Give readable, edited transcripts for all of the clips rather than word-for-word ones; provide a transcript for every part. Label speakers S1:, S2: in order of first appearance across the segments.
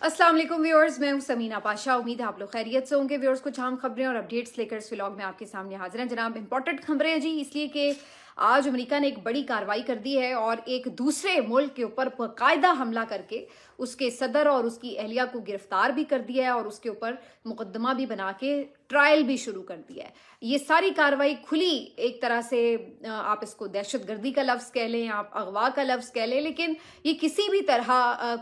S1: अस्सलाम वालेकुम व्यूअर्स, मैं हूं समीना पाशा। उम्मीद है आप लोग खैरियत से होंगे। व्यूअर्स, कुछ अहम खबरें और अपडेट्स लेकर इस व्लॉग में आपके सामने हाजिर हैं। जनाब, इंपॉर्टेंट खबरें हैं जी, इसलिए कि आज अमेरिका ने एक बड़ी कार्रवाई कर दी है और एक दूसरे मुल्क के ऊपर बाकायदा हमला करके उसके सदर और उसकी अहलिया को गिरफ्तार भी कर दिया है और उसके ऊपर मुकदमा भी बना के ट्रायल भी शुरू कर दिया है। ये सारी कार्रवाई खुली, एक तरह से आप इसको दहशतगर्दी का लफ्ज़ कह लें, आप अगवा का लफ्ज़ कह लें, लेकिन ये किसी भी तरह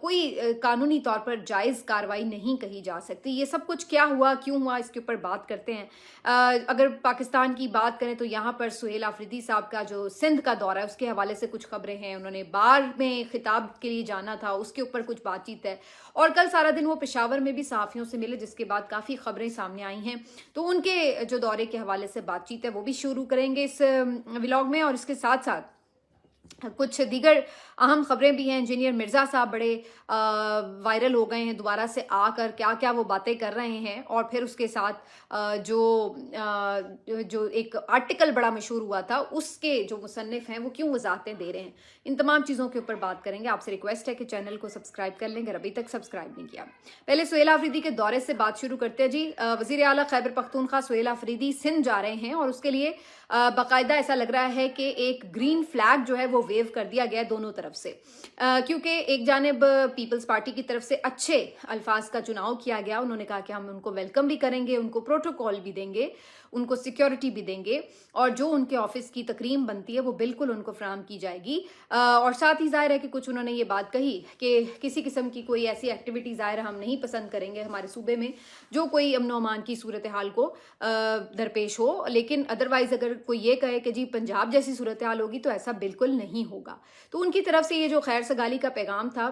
S1: कोई कानूनी तौर पर जायज़ कार्रवाई नहीं कही जा सकती। ये सब कुछ क्या हुआ, क्यों हुआ, इसके ऊपर बात करते हैं। अगर पाकिस्तान की बात करें तो यहाँ पर सुहेल आफरीदी साहब का जो सिंध का दौरा है उसके हवाले से कुछ खबरें हैं। उन्होंने बार में खिताब के लिए जाना था, उसके ऊपर कुछ बातचीत है। और कल सारा दिन वो पेशावर में भी सहाफ़ियों से मिले, जिसके बाद काफ़ी खबरें सामने आई हैं। तो उनके जो दौरे के हवाले से बातचीत है वो भी शुरू करेंगे इस व्लॉग में। और इसके साथ साथ कुछ दीगर अहम खबरें भी हैं। इंजीनियर मिर्ज़ा साहब बड़े वायरल हो गए हैं, दोबारा से आकर क्या क्या वो बातें कर रहे हैं। और फिर उसके साथ जो एक आर्टिकल बड़ा मशहूर हुआ था उसके जो मुसन्निफ हैं वो क्यों वजाहतें दे रहे हैं, इन तमाम चीज़ों के ऊपर बात करेंगे। आपसे रिक्वेस्ट है कि चैनल को सब्सक्राइब कर लें अगर अभी तक सब्सक्राइब नहीं किया। पहले सुहेल आफरीदी के दौरे से बात शुरू करते हैं जी। वज़ीर आला खैबर पख्तूनख्वा सुहेल आफरीदी सिंध जा रहे हैं और उसके लिए बाकायदा ऐसा लग रहा है कि एक ग्रीन फ्लैग जो है वो वेव कर दिया गया दोनों तरफ से, क्योंकि एक जानिब पीपल्स पार्टी की तरफ से अच्छे अल्फाज का चुनाव किया गया। उन्होंने कहा कि हम उनको वेलकम भी करेंगे, उनको प्रोटोकॉल भी देंगे, उनको सिक्योरिटी भी देंगे और जो उनके ऑफिस की तकरीम बनती है वो बिल्कुल उनको फराहम की जाएगी। और साथ ही जाहिर है कि कुछ उन्होंने ये बात कही कि किसी किस्म की कोई ऐसी एक्टिविटी ज़ाहिर हम नहीं पसंद करेंगे हमारे सूबे में जो कोई अमन व अमान की सूरत हाल को दरपेश हो, लेकिन अदरवाइज अगर कोई ये कहे कि जी पंजाब जैसी सूरत हाल होगी तो ऐसा बिल्कुल नहीं होगा। तो उनकी तरफ से ये जो खैर सगाली का पैगाम था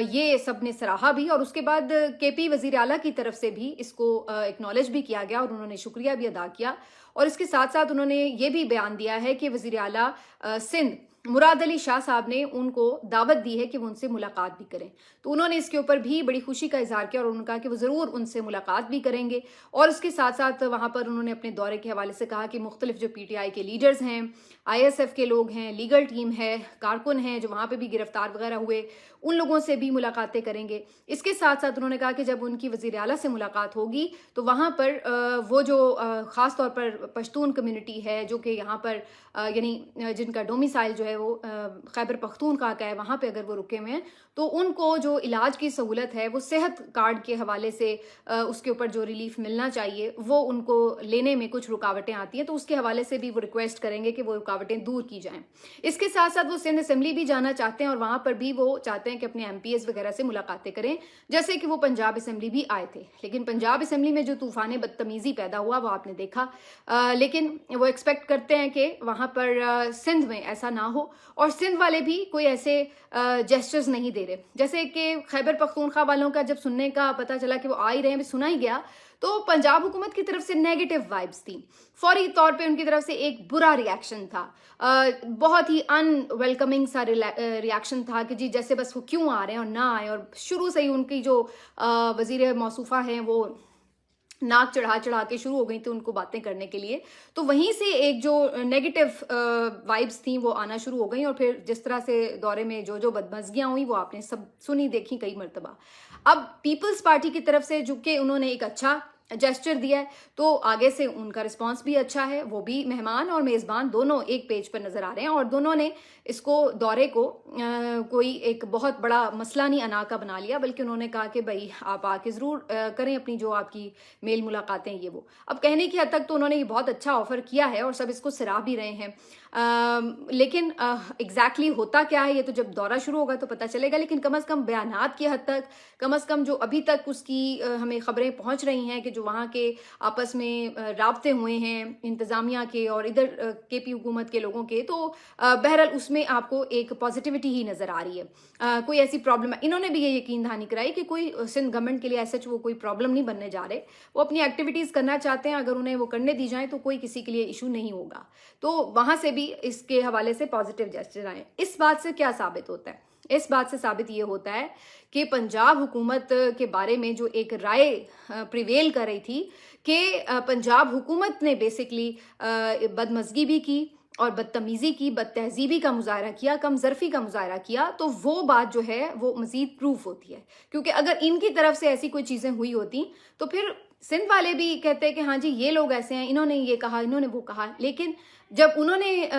S1: ये सब ने सराहा भी और उसके बाद केपी वज़ीर आला की तरफ से भी इसको एक्नॉलेज भी किया गया और उन्होंने शुक्रिया भी अदा किया। और इसके साथ साथ उन्होंने ये भी बयान दिया है कि वज़ीर आला सिंध मुराद अली शाह साहब ने उनको दावत दी है कि वो उनसे मुलाकात भी करें। तो उन्होंने इसके ऊपर भी बड़ी खुशी का इजहार किया और उन्होंने कहा कि वो ज़रूर उनसे मुलाकात भी करेंगे। और उसके साथ साथ वहाँ पर उन्होंने अपने दौरे के हवाले से कहा कि मुख्तलिफ जो PTI के लीडर्स हैं, ISF के लोग हैं, लीगल टीम है, कारकुन हैं जो वहाँ पर भी गिरफ्तार वगैरह हुए, उन लोगों से भी मुलाकातें करेंगे। इसके साथ साथ उन्होंने कहा कि जब उनकी वज़ीर आला से मुलाकात होगी तो वहाँ पर वो जो ख़ास तौर पर पश्तून कम्युनिटी है जो कि यहाँ पर यानी जिनका डोमिसाइल जो है वो खैबर पख्तूनख्वा का है, वहाँ पे अगर वो रुके हुए हैं तो उनको जो इलाज की सहूलत है वो सेहत कार्ड के हवाले से उसके ऊपर जो रिलीफ मिलना चाहिए वो उनको लेने में कुछ रुकावटें आती हैं, तो उसके हवाले से भी वो रिक्वेस्ट करेंगे कि वो रुकावटें दूर की जाएं। इसके साथ साथ वो सिंध असेंबली भी जाना चाहते हैं और वहाँ पर भी वो चाहते हैं कि अपने MPs वगैरह से मुलाकातें करें, जैसे कि वो पंजाब असेंबली भी आए थे। लेकिन पंजाब असेंबली में जो तूफ़ान बदतमीज़ी पैदा हुआ वो आपने देखा, लेकिन वो एक्सपेक्ट करते हैं कि वहाँ पर सिंध में ऐसा ना हो और सिंध वाले भी कोई ऐसे जेस्चर्स नहीं दे रहे। जैसे कि खैबर पख्तूनख्वा वालों का जब सुनने का पता चला कि वो आ ही रहे हैं, सुना ही गया, तो पंजाब हुकूमत की तरफ से नेगेटिव वाइब्स थी। फौरी तौर पे उनकी तरफ से एक बुरा रिएक्शन था, बहुत ही अनवेलकमिंग सा रिएक्शन था कि जी जैसे बस वो क्यों आ रहे हैं और ना आए। और शुरू से ही उनकी जो वज़ीर मौसूफ़ा हैं वो नाक चढ़ा चढ़ा के शुरू हो गई थी उनको बातें करने के लिए। तो वहीं से एक जो नेगेटिव वाइब्स थी वो आना शुरू हो गई और फिर जिस तरह से दौरे में जो जो बदमज़गियाँ हुई वो आपने सब सुनी देखी कई मरतबा। अब पीपल्स पार्टी की तरफ से जो कि उन्होंने एक अच्छा जेस्चर दिया है तो आगे से उनका रिस्पांस भी अच्छा है, वो भी मेहमान और मेज़बान दोनों एक पेज पर नज़र आ रहे हैं और दोनों ने इसको दौरे को कोई एक बहुत बड़ा मसला नहीं अना का बना लिया, बल्कि उन्होंने कहा कि भाई आप आके ज़रूर करें अपनी जो आपकी मेल मुलाकातें ये वो। अब कहने की हद तक तो उन्होंने ये बहुत अच्छा ऑफ़र किया है और सब इसको सराह भी रहे हैं, लेकिन एग्जैक्टली होता क्या है ये तो जब दौरा शुरू होगा तो पता चलेगा। लेकिन कम से कम बयानात की हद तक, कम से कम जो अभी तक उसकी हमें खबरें पहुंच रही हैं कि जो वहाँ के आपस में राब्ते हुए हैं इंतज़ामिया के और इधर केपी हुकूमत के लोगों के, तो बहरहाल उसमें आपको एक पॉजिटिविटी ही नज़र आ रही है। कोई ऐसी प्रॉब्लम, इन्होंने भी ये यकीन दहानी कराई कि कोई सिंध गवर्नमेंट के लिए ऐसा वो कोई प्रॉब्लम नहीं बनने जा रहे, वो अपनी एक्टिविटीज़ करना चाहते हैं, अगर उन्हें वो करने दी जाए तो कोई किसी के लिए इशू नहीं होगा। तो वहाँ से भी इसके हवाले से पॉजिटिव जेस्चर आए। इस बात से क्या साबित होता है? इस बात से साबित ये होता है कि पंजाब हुकूमत के बारे में जो एक राय प्रिवेल कर रही थी कि पंजाब हुकूमत ने बेसिकली बदमज़गी भी की اور بدتمیزی کی، بد تہذیبی کا مظاہرہ کیا، کم ظرفی کا مظاہرہ کیا، تو وہ بات جو ہے وہ مزید پروف ہوتی ہے. کیونکہ اگر ان کی طرف سے ایسی کوئی چیزیں ہوئی ہوتی تو پھر سندھ والے بھی کہتے کہ ہاں جی یہ لوگ ایسے ہیں، انہوں نے یہ کہا، انہوں نے وہ کہا. لیکن جب انہوں نے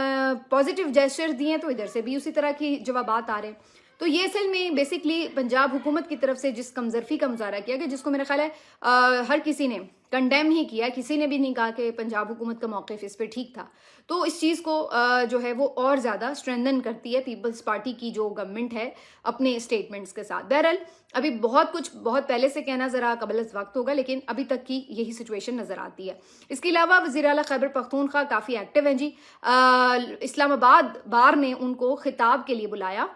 S1: پازیٹیو جیسچر دیے تو ادھر سے بھی اسی طرح کی جوابات آ رہے ہیں. تو یہ اصل میں بیسکلی پنجاب حکومت کی طرف سے جس کمزرفی کا مظاہرہ کیا گیا، جس کو میرا خیال ہے ہر کسی نے کنڈیم ہی کیا، کسی نے بھی نہیں کہا کہ پنجاب حکومت کا موقف اس پہ ٹھیک تھا. تو اس چیز کو جو ہے وہ اور زیادہ اسٹرینتھن کرتی ہے پیپلز پارٹی کی جو گورنمنٹ ہے اپنے اسٹیٹمنٹس کے ساتھ. بہرحال ابھی بہت کچھ بہت پہلے سے کہنا ذرا قبل از وقت ہوگا، لیکن ابھی تک کی یہی سچویشن نظر آتی ہے. اس کے علاوہ وزیر اعلیٰ خیبر پختونخوا کافی ایکٹیو ہیں جی. اسلام آباد بار نے ان کو خطاب کے لیے بلایا.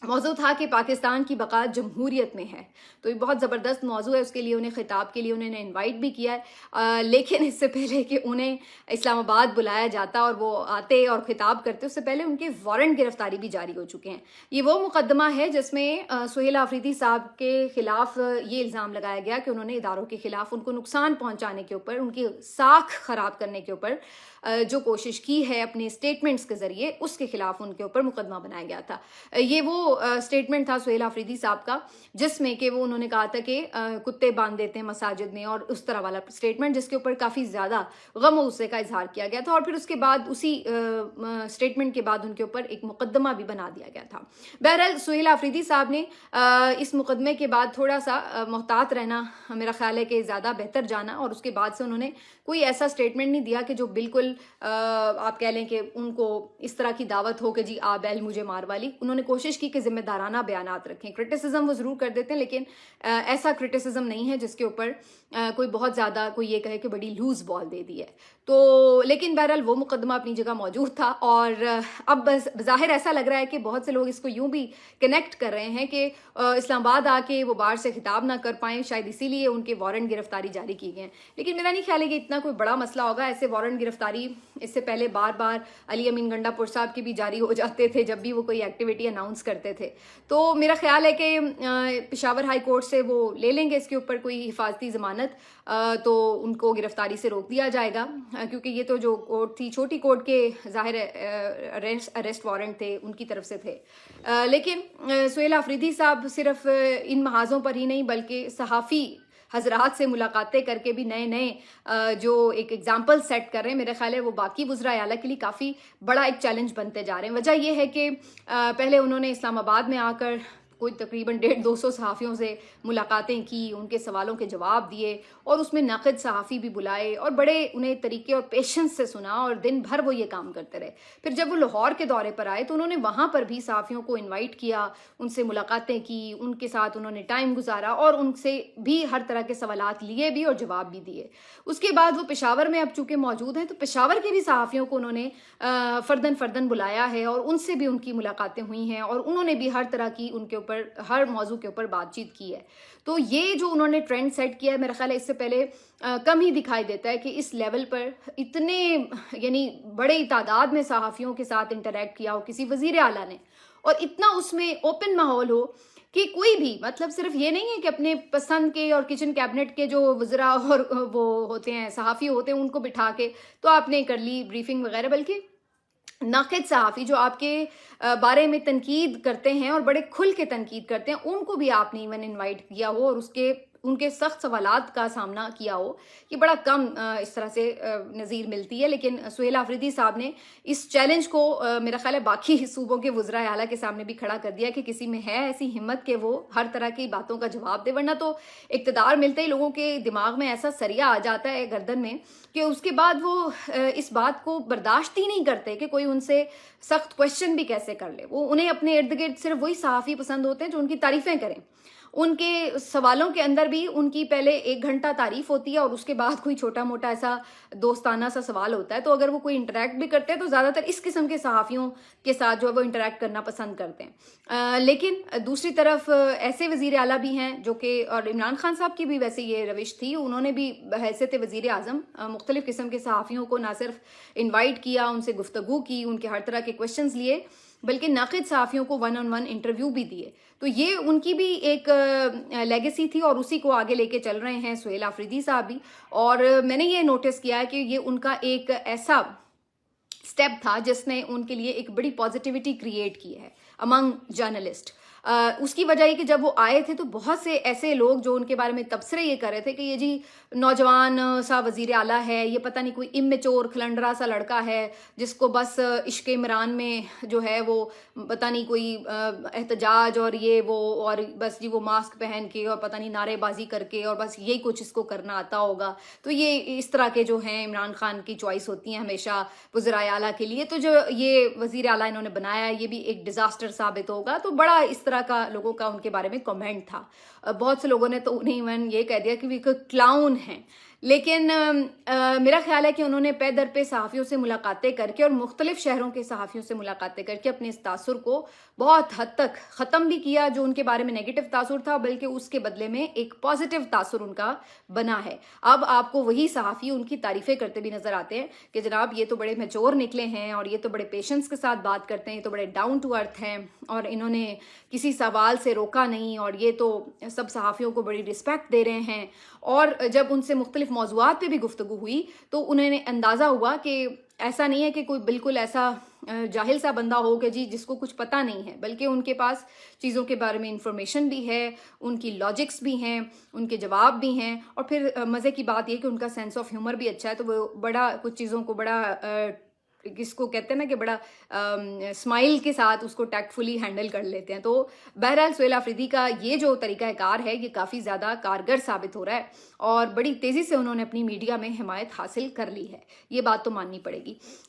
S1: موضوع تھا کہ پاکستان کی بقا جمہوریت میں ہے، تو یہ بہت زبردست موضوع ہے. اس کے لیے انہیں خطاب کے لیے انہوں نے انوائٹ بھی کیا ہے، لیکن اس سے پہلے کہ انہیں اسلام آباد بلایا جاتا اور وہ آتے اور خطاب کرتے، اس سے پہلے ان کے وارنٹ گرفتاری بھی جاری ہو چکے ہیں. یہ وہ مقدمہ ہے جس میں سہیل آفریدی صاحب کے خلاف یہ الزام لگایا گیا کہ انہوں نے اداروں کے خلاف ان کو نقصان پہنچانے کے اوپر، ان کی ساکھ خراب کرنے کے اوپر جو کوشش کی ہے اپنے اسٹیٹمنٹس کے ذریعے، اس کے خلاف ان کے اوپر مقدمہ بنایا گیا تھا. یہ وہ اسٹیٹمنٹ تھا سہیل آفریدی صاحب کا جس میں کہ وہ انہوں نے کہا تھا کہ کتے باندھ دیتے ہیں مساجد میں، اور اس طرح والا اسٹیٹمنٹ جس کے اوپر کافی زیادہ غم و غصے کا اظہار کیا گیا تھا. اور پھر اس کے بعد اسی اسٹیٹمنٹ کے بعد ان کے اوپر ایک مقدمہ بھی بنا دیا گیا تھا. بہرحال سہیل آفریدی صاحب نے اس مقدمے کے بعد تھوڑا سا محتاط رہنا میرا خیال ہے کہ زیادہ بہتر جانا، اور اس کے بعد سے انہوں نے کوئی ایسا اسٹیٹمنٹ نہیں دیا کہ جو بالکل آپ کہہ لیں کہ ان کو اس طرح کی دعوت ہو کہ جی آ بیل مجھے مار والی. انہوں نے کوشش کی کہ ذمہ دارانہ بیانات رکھیں. کرٹیسزم وہ ضرور کر دیتے ہیں، لیکن ایسا کرٹیسزم نہیں ہے جس کے اوپر کوئی بہت زیادہ کوئی یہ کہے کہ بڑی لوز بال دے دی ہے. تو لیکن بہرحال وہ مقدمہ اپنی جگہ موجود تھا، اور اب بظاہر ایسا لگ رہا ہے کہ بہت سے لوگ اس کو یوں بھی کنیکٹ کر رہے ہیں کہ اسلام آباد آ کے وہ باہر سے خطاب نہ کر پائیں، شاید اسی لیے ان کے وارنٹ گرفتاری جاری کی گئے ہیں. لیکن میرا نہیں خیال ہے کہ اتنا کوئی بڑا مسئلہ ہوگا. ایسے وارنٹ گرفتاری اس سے پہلے بار بار علی امین گنڈا پور صاحب کی بھی جاری ہو جاتے تھے جب بھی وہ کوئی ایکٹیویٹی اناؤنس کرتے تھے. تو میرا خیال ہے کہ پشاور ہائی کورٹ سے وہ لے لیں گے اس کے اوپر کوئی حفاظتی ضمانت، تو ان کو گرفتاری سے روک دیا جائے گا، کیونکہ یہ تو جو کورٹ تھی چھوٹی کورٹ کے ظاہر اریسٹ وارنٹ تھے ان کی طرف سے تھے. لیکن سہیل آفریدی صاحب صرف ان محاذوں پر ہی نہیں بلکہ صحافی حضرات سے ملاقاتیں کر کے بھی نئے جو ایک ایگزامپل سیٹ کر رہے ہیں. میرا خیال ہے وہ باقی وزراء اعلیٰ کے لیے کافی بڑا ایک چیلنج بنتے جا رہے ہیں. وجہ یہ ہے کہ پہلے انہوں نے اسلام آباد میں آ کر کوئی تقریباً 150-200 صحافیوں سے ملاقاتیں کی، ان کے سوالوں کے جواب دیے، اور اس میں ناقد صحافی بھی بلائے اور بڑے انہیں طریقے اور پیشنس سے سنا، اور دن بھر وہ یہ کام کرتے رہے. پھر جب وہ لاہور کے دورے پر آئے تو انہوں نے وہاں پر بھی صحافیوں کو انوائٹ کیا، ان سے ملاقاتیں کی، ان کے ساتھ انہوں نے ٹائم گزارا، اور ان سے بھی ہر طرح کے سوالات لیے بھی اور جواب بھی دیے. اس کے بعد وہ پشاور میں اب چونکہ موجود ہیں تو پشاور کے بھی صحافیوں کو انہوں نے فردن بلایا ہے، اور ان سے بھی ان کی ملاقاتیں ہوئی ہیں، اور انہوں نے بھی ہر طرح کی ان کے اوپر ہر موضوع کے اوپر بات چیت کی ہے. تو یہ جو انہوں نے ٹرینڈ سیٹ کیا ہے میرا خیال ہے اس سے پہلے کم ہی دکھائی دیتا ہے کہ اس لیول پر اتنے یعنی بڑی تعداد میں صحافیوں کے ساتھ انٹریکٹ کیا ہو کسی وزیر اعلیٰ نے، اور اتنا اس میں اوپن ماحول ہو کہ کوئی بھی مطلب صرف یہ نہیں ہے کہ اپنے پسند کے اور کچن کیبنٹ کے جو وزراء اور وہ ہوتے ہیں صحافی ہوتے ہیں ان کو بٹھا کے تو آپ نے کر لی بریفنگ وغیرہ، بلکہ ناقد صحافی جو آپ کے بارے میں تنقید کرتے ہیں اور بڑے کھل کے تنقید کرتے ہیں ان کو بھی آپ نے ایون انوائٹ کیا ہو اور ان کے سخت سوالات کا سامنا کیا ہو. یہ بڑا کم اس طرح سے نظیر ملتی ہے. لیکن سہیل آفریدی صاحب نے اس چیلنج کو میرا خیال ہے باقی صوبوں کے وزراء اعلیٰ کے سامنے بھی کھڑا کر دیا کہ کسی میں ہے ایسی ہمت کہ وہ ہر طرح کی باتوں کا جواب دے، ورنہ تو اقتدار ملتے ہی لوگوں کے دماغ میں ایسا سریا آ جاتا ہے گردن میں کہ اس کے بعد وہ اس بات کو برداشت ہی نہیں کرتے کہ کوئی ان سے سخت کوشچن بھی کیسے کر لے. وہ انہیں اپنے ارد گرد صرف وہی صحافی پسند ہوتے ہیں جو ان کی تعریفیں کریں. ان کے سوالوں کے اندر بھی ان کی پہلے 1 گھنٹہ تعریف ہوتی ہے اور اس کے بعد کوئی چھوٹا موٹا ایسا دوستانہ سا سوال ہوتا ہے. تو اگر وہ کوئی انٹریکٹ بھی کرتے ہیں تو زیادہ تر اس قسم کے صحافیوں کے ساتھ جو ہے وہ انٹریکٹ کرنا پسند کرتے ہیں. لیکن دوسری طرف ایسے وزیر اعلیٰ بھی ہیں جو کہ، اور عمران خان صاحب کی بھی ویسے یہ روش تھی، انہوں نے بھی بحیثیت وزیر اعظم مختلف قسم کے صحافیوں کو نہ صرف انوائٹ کیا، ان سے گفتگو کی، ان کے ہر طرح کے کویشچنز لیے، بلکہ ناقد صحافیوں کو 1-on-1 انٹرویو بھی دیے. تو یہ ان کی بھی ایک لیگیسی تھی اور اسی کو آگے لے کے چل رہے ہیں سہیل آفریدی صاحب بھی. اور میں نے یہ نوٹس کیا ہے کہ یہ ان کا ایک ایسا स्टेप था जिसने उनके लिए एक बड़ी पॉजिटिविटी क्रिएट की है अमंग जर्नलिस्ट। उसकी वजह ये कि जब वो आए थे तो बहुत से ऐसे लोग जो उनके बारे में तबसरे ये कर रहे थे कि ये जी नौजवान सा वजीर आला है, ये पता नहीं कोई इमेच्योर खलंडरा सा लड़का है जिसको बस इश्क इमरान में जो है वो पता नहीं कोई एहतजाज और ये वो और बस जी वो मास्क पहन के और पता नहीं नारेबाजी करके और बस यही कुछ इसको करना आता होगा। तो ये इस तरह के जो हैं इमरान खान की चॉइस होती हैं हमेशा वज़ीर आला के लिए। तो जो ये वज़ीर आला इन्होंने बनाया ये भी एक डिज़ास्टर साबित होगा। तो बड़ा इस तरह का लोगों का उनके बारे में कमेंट था। बहुत से लोगों ने तो उन्हें इवन ये कह दिया कि वो एक क्लाउन हैं। लेकिन मेरा ख्याल है कि उन्होंने पे दर पे सहाफ़ियों से मुलाकातें करके और मुख्तलिफ शहरों के सहाफ़ियों से मुलाकातें करके अपने इस तासुर को बहुत हद तक ख़त्म भी किया जो उनके बारे में नेगेटिव तासुर था, बल्कि उसके बदले में एक पॉजिटिव तासुर उनका बना है। अब आपको वही सहाफ़ी उनकी तारीफ़ें करते भी नज़र आते हैं कि जनाब ये तो बड़े मैच्योर निकले हैं और ये तो बड़े पेशेंस के साथ बात करते हैं, ये तो बड़े डाउन टू अर्थ हैं और इन्होंने किसी सवाल से रोका नहीं और ये तो सब सहाफ़ियों को बड़ी रिस्पेक्ट दे रहे हैं। और जब उनसे मुख्तलिफ मौज़ूआत पे भी गुफ्तगू हुई तो उन्हें अंदाज़ा हुआ कि ऐसा नहीं है कि कोई बिल्कुल ऐसा जाहिल सा बंदा हो कि जी जिसको कुछ पता नहीं है, बल्कि उनके पास चीज़ों के बारे में इंफॉर्मेशन भी है, उनकी लॉजिक्स भी हैं, उनके जवाब भी हैं और फिर मज़े की बात ये कि उनका सेंस ऑफ ह्यूमर भी अच्छा है। तो वो बड़ा कुछ चीज़ों को बड़ा किसको कहते हैं ना कि बड़ा स्माइल के साथ उसको टैक्टफुली हैंडल कर लेते हैं। तो बहरहाल सुहेल आफरीदी का ये जो तरीक़ाकार है ये काफ़ी ज़्यादा कारगर साबित हो रहा है और बड़ी तेज़ी से उन्होंने अपनी मीडिया में हिमायत हासिल कर ली है, ये बात तो माननी पड़ेगी।